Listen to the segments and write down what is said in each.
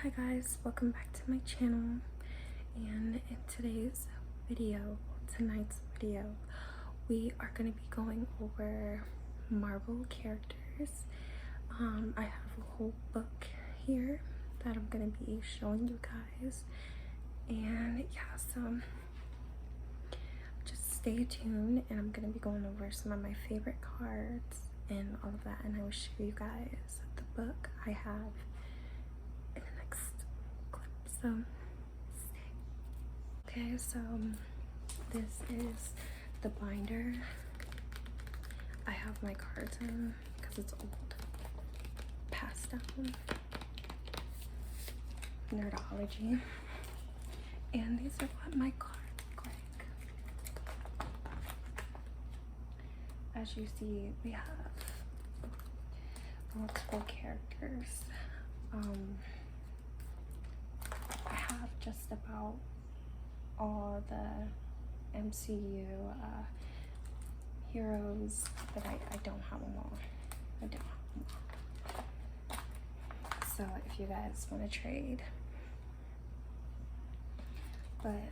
Hi guys, welcome back to my channel. And in tonight's video, we are going to be going over Marvel characters. I have a whole book here that I'm going to be showing you guys. And yeah, so just stay tuned, and I'm going to be going over some of my favorite cards and all of that, and I will show you guys the book I have in the next clip. So stay. Okay, so this is the binder I have my cards in because it's old, passed down, nerdology, and these are what my cards look like. As you see, we have multiple characters. I have just about all the MCU heroes, but I don't have them all. So if you guys want to trade, but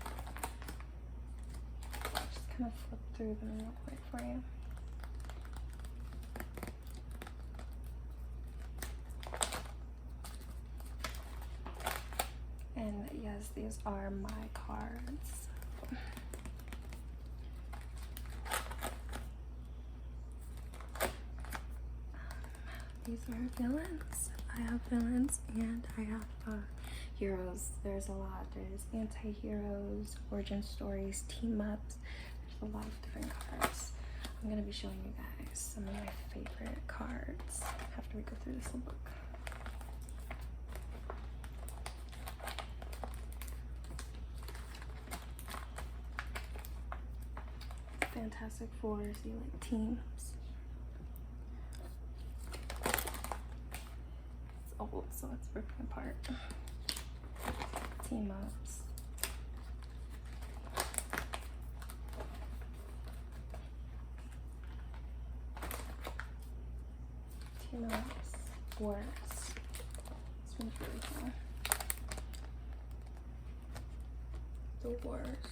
just kind of flip through them real quick for you. And yes, these are my cards. These are villains. I have villains and I have heroes. There's a lot. There's anti-heroes, origin stories, team-ups. There's a lot of different cards. I'm going to be showing you guys some of my favorite cards after we go through this little book. Fantastic Four, so you like teams. It's old, so it's ripping apart. Team ups. Team ups. Wars. This one's really cool. The Wars.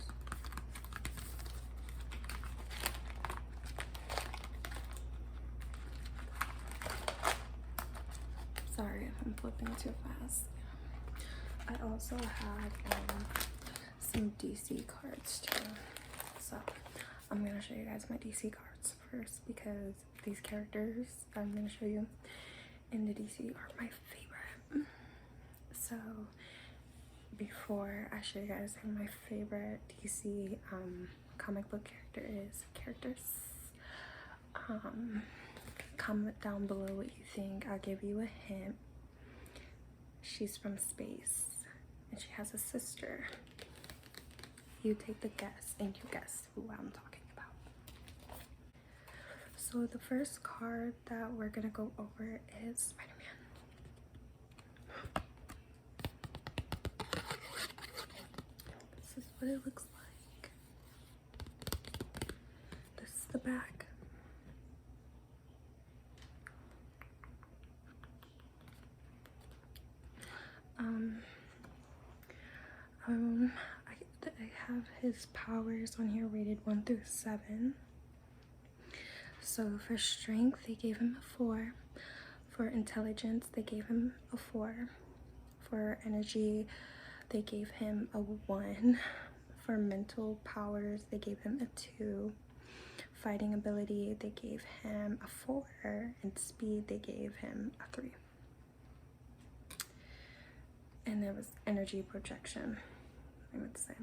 Sorry if I'm flipping too fast. I also had some DC cards too. So I'm gonna show you guys my DC cards first because these characters I'm gonna show you in the DC are my favorite. So before I show you guys who my favorite DC comic book character is, comment down below what you think. I'll give you a hint. She's from space and she has a sister. You take the guess and you guess who I'm talking about. So the first card that we're gonna go over is Spider-Man. This is what it looks like. This is the back. I have his powers on here rated 1 through 7. So for strength, they gave him a 4. For intelligence, they gave him a 4. For energy, they gave him a 1. For mental powers, they gave him a 2. Fighting ability, they gave him a 4. And speed, they gave him a 3. And there was energy projection, I would say.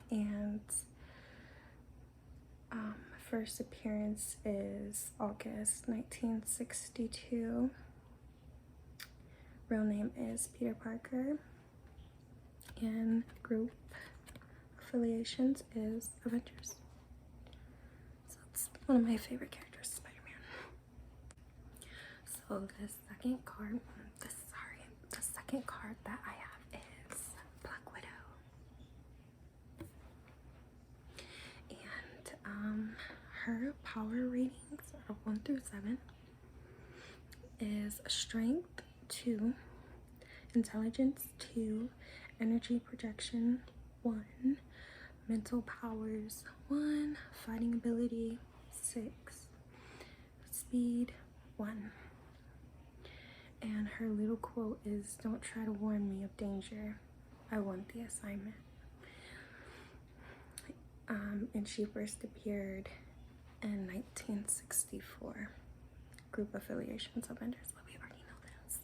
And first appearance is August 1962. Real name is Peter Parker. And group affiliations is Avengers. So it's one of my favorite characters, Spider-Man. So the second card that I have is Black Widow. And her power ratings are 1 through 7 is strength 2, intelligence 2, energy projection 1, mental powers 1, fighting ability 6, speed 1. And her little quote is, "Don't try to warn me of danger. I want the assignment." And she first appeared in 1964. Group affiliations, Avengers, but we already know this.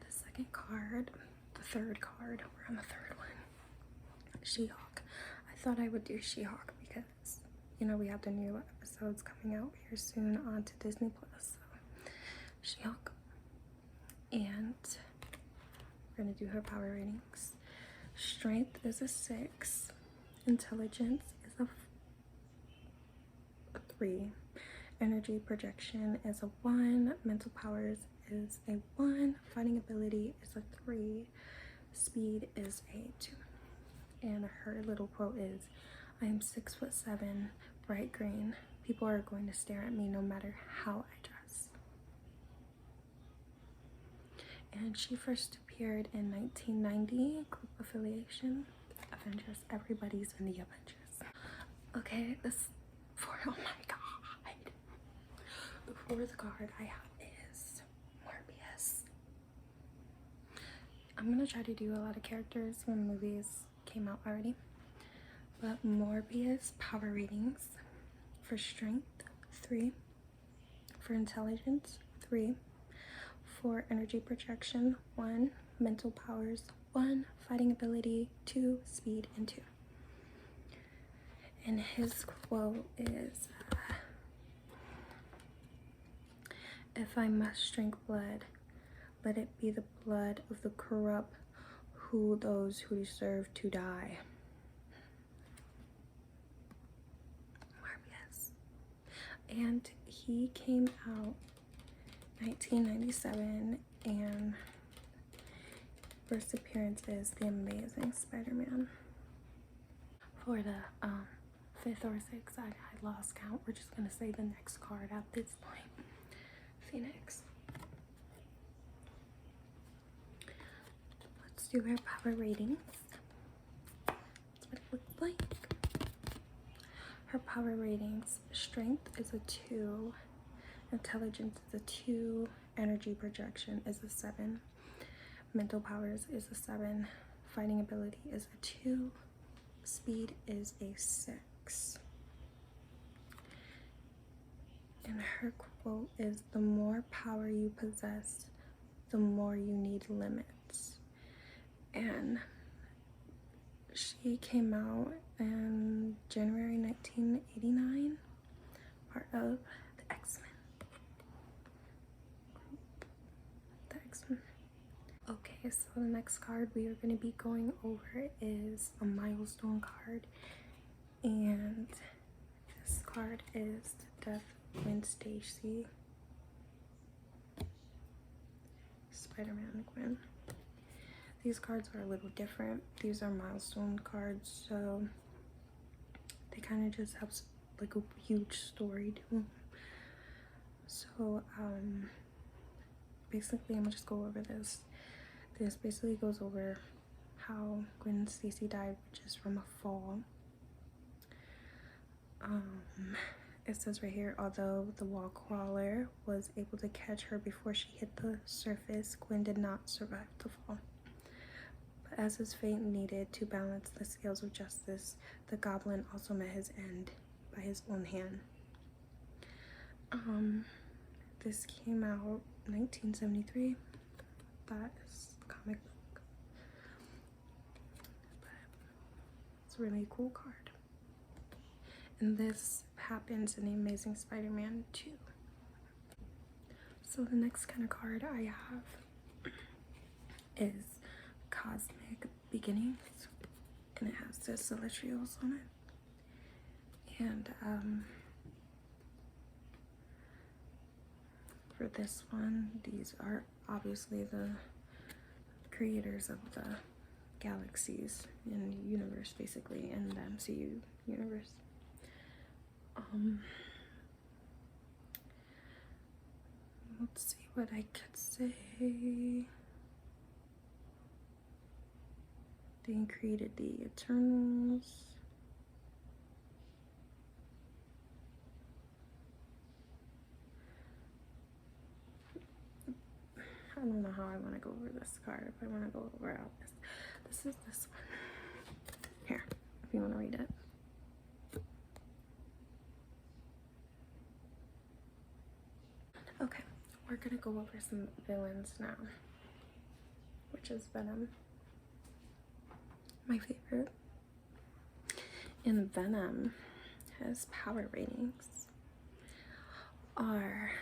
The second card, the third card, we're on the third one. SheHawk. I thought I would do SheHawk because, you know, we have the new episodes coming out here soon onto Disney Plus. So SheHawk. And we're gonna do her power ratings. Strength is a 6. Intelligence is a 3. Energy projection is a 1. Mental powers is a 1. Fighting ability is a 3. Speed is a 2. And her little quote is, "I am 6'7", bright green. People are going to stare at me no matter how I dress." And she first appeared in 1990, group affiliation, Avengers. Everybody's in the Avengers. Okay, oh my god. The fourth card I have is Morbius. I'm gonna try to do a lot of characters when movies came out already. But Morbius power ratings: for strength 3, for intelligence 3, for energy projection 1, mental powers 1, fighting ability 2, speed and 2. And his quote is, "If I must drink blood, let it be the blood of the corrupt, those who deserve to die." Morbius. And he came out 1997, and first appearance is The Amazing Spider-Man. For the 5th or 6th, I lost count. We're just gonna say the next card at this point. Phoenix. Let's do her power ratings. That's what it looks like. Her power ratings: strength is a 2, intelligence is a 2, energy projection is a 7, mental powers is a 7, fighting ability is a 2, speed is a 6. And her quote is, "The more power you possess, the more you need limits." And she came out in January 1989, part of the X-Men group. The X-Men. Okay, so the next card we are going to be going over is a milestone card. And this card is the Death Gwen Stacy, SpiderMan Gwen. These cards are a little different. These are milestone cards, so they kind of just have like a huge story to them. So basically I'm gonna just go over this. This basically goes over how Gwen Stacy died, which is from a fall. It says right here, "Although the wall crawler was able to catch her before she hit the surface, Gwen did not survive the fall. But as his fate needed to balance the scales of justice, the goblin also met his end by his own hand." This came out 1973. That is the comic book. But it's a really cool card. And this happens in The Amazing Spider-Man 2. So the next kind of card I have is Cosmic Beginnings, and it has the Celestials on it. And for this one, these are obviously the creators of the galaxies in the universe, basically, in the MCU universe. let's see what I could say. They created the Eternals. I don't know how I want to go over this card. If I want to go over out this is this one. Here, if you want to read it. Okay, we're gonna go over some villains now, which is Venom, my favorite. And Venom, his power ratings are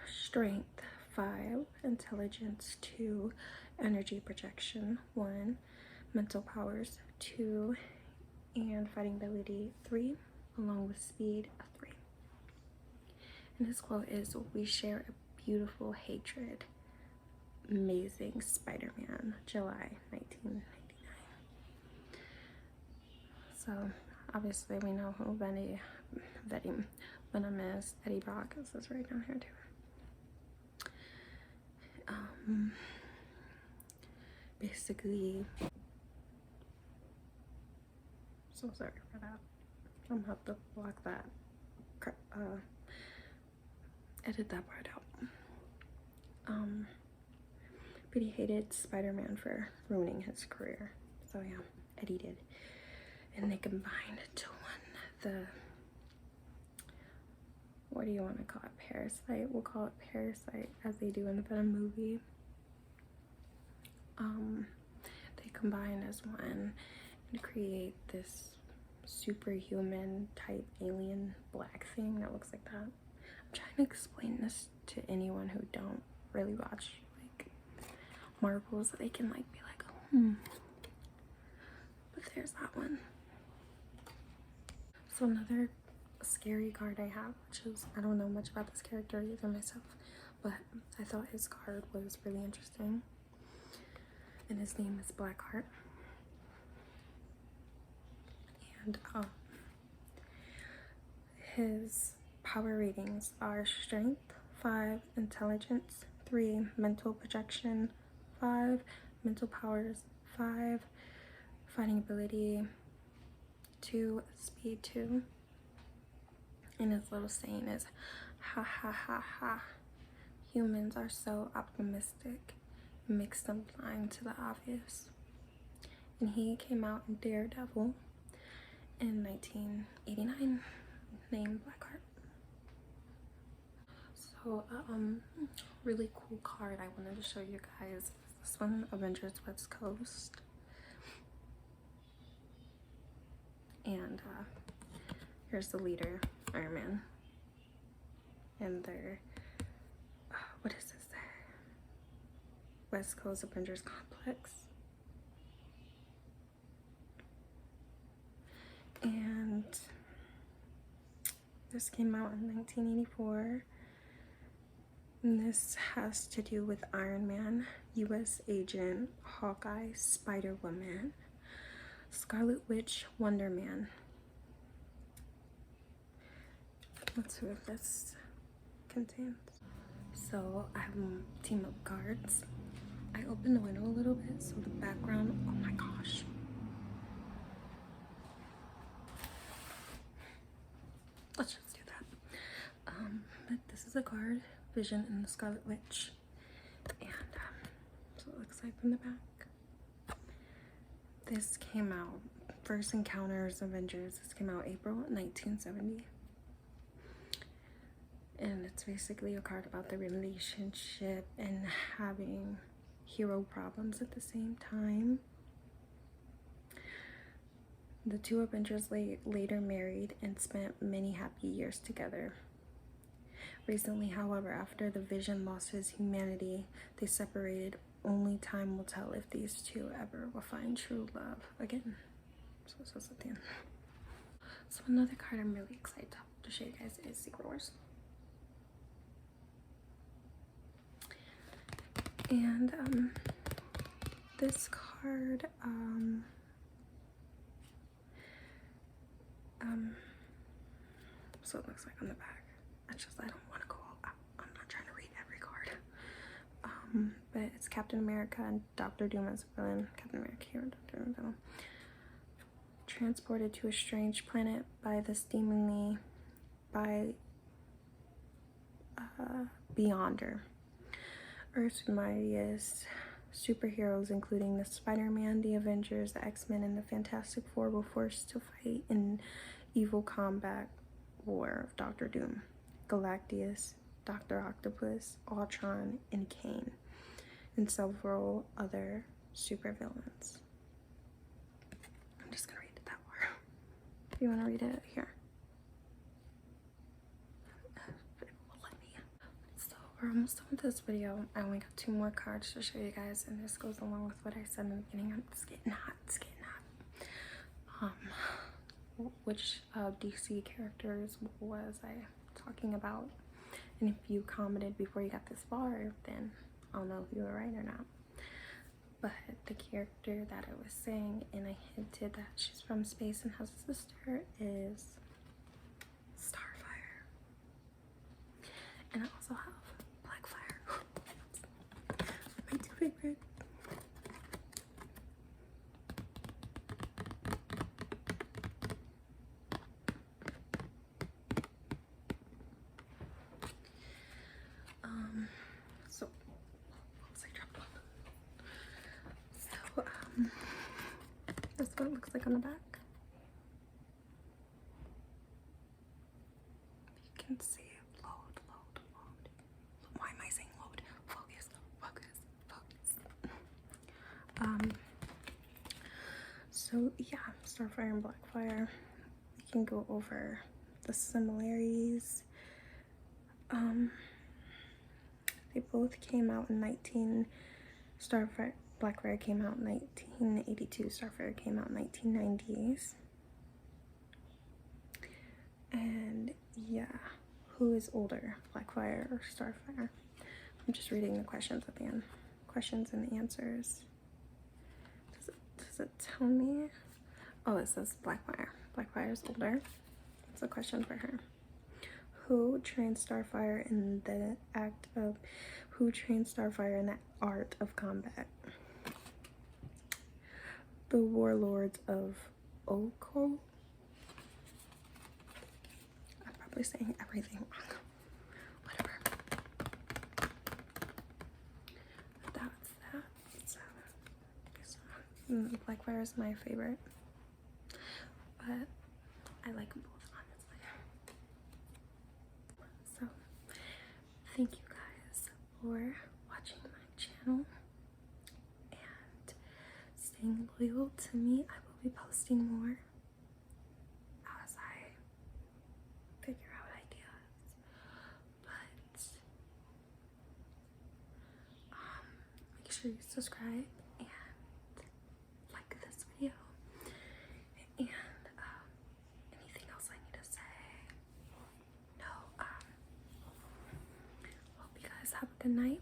strength 5, intelligence 2, energy projection 1, mental powers 2, and fighting ability 3, along with speed 3. And his quote is, "We share a beautiful hatred." Amazing Spider-Man, July 1999. So obviously we know who Venom is. Eddie Brock is this right down here too. Basically, so sorry for that. I'm gonna have to block that, edit that part out. But he hated Spider-Man for ruining his career. So yeah, Eddie did. And they combined to the, what do you want to call it? Parasite? We'll call it Parasite, as they do in the Venom movie. They combine as one and create this superhuman type alien black thing that looks like that. I'm trying to explain this to anyone who don't really watch like Marvel, so they can like be like, but there's that one. So another scary card I have, which is, I don't know much about this character either myself, but I thought his card was really interesting, and his name is Blackheart. And his power ratings are strength 5, intelligence 3, mental projection 5, mental powers 5, fighting ability 2, speed 2. And his little saying is, "Ha ha ha ha. Humans are so optimistic. It makes them blind to the obvious." And he came out in Daredevil in 1989, named Blackheart. So really cool card I wanted to show you guys. This one, Avengers West Coast. And here's the leader, Iron Man. And their, what is this? West Coast Avengers Complex. And this came out in 1984. And this has to do with Iron Man, US Agent, Hawkeye, Spider-Woman, Scarlet Witch, Wonder Man. Let's see what this contains. So I have a team of cards. I opened the window a little bit so the background, oh my gosh. Let's just do that. But this is a card, Vision and the Scarlet Witch. And so it looks like from the back. This came out, First Encounters Avengers. This came out April 1970. And it's basically a card about the relationship and having hero problems at the same time. The two Avengers later married and spent many happy years together. Recently, however, after the Vision lost his humanity, they separated. Only time will tell if these two ever will find true love again. So this was at the end. So another card I'm really excited to show you guys is Secret Wars. And this card, so it looks like on the back. I don't want to go all out. I'm not trying to read every card. But it's Captain America and Doctor Doom as a villain. Captain America here, Doctor Doom villain. Transported to a strange planet by the seemingly Beyonder. Earth's mightiest superheroes, including the Spider-Man, the Avengers, the X-Men, and the Fantastic Four, were forced to fight in evil combat war of Doctor Doom, Galactus, Dr. Octopus, Ultron, and Kane, and several other supervillains. I'm just gonna read it that far. If you want to read it here. So we're almost done with this video. I only got 2 more cards to show you guys, and this goes along with what I said in the beginning. It's getting hot. It's getting hot. Which DC characters was I talking about? And if you commented before you got this far, then I'll know if you were right or not. But the character that I was saying, and I hinted that she's from space and has a sister, is Starfire. And I also have Blackfire. My 2 favorite. So that's what it looks like on the back. You can see load. Why am I saying load? Focus. So yeah, Starfire and Blackfire. We can go over the similarities. They both came out in Blackfire came out in 1982. Starfire came out in 1990s. And yeah, who is older, Blackfire or Starfire? I'm just reading the questions at the end. Questions and the answers. Does it tell me? Oh, it says Blackfire. Blackfire's older. It's a question for her. Who trained Starfire in the art of combat? The warlords of Oko. I'm probably saying everything wrong. Whatever. That's that. So, Blackfire is my favorite, but I like them both, honestly. So, thank you guys for watching my channel and staying loyal to me. I will be posting more as I figure out ideas, but make sure you subscribe and like this video, and anything else I need to say? No. Hope you guys have a good night.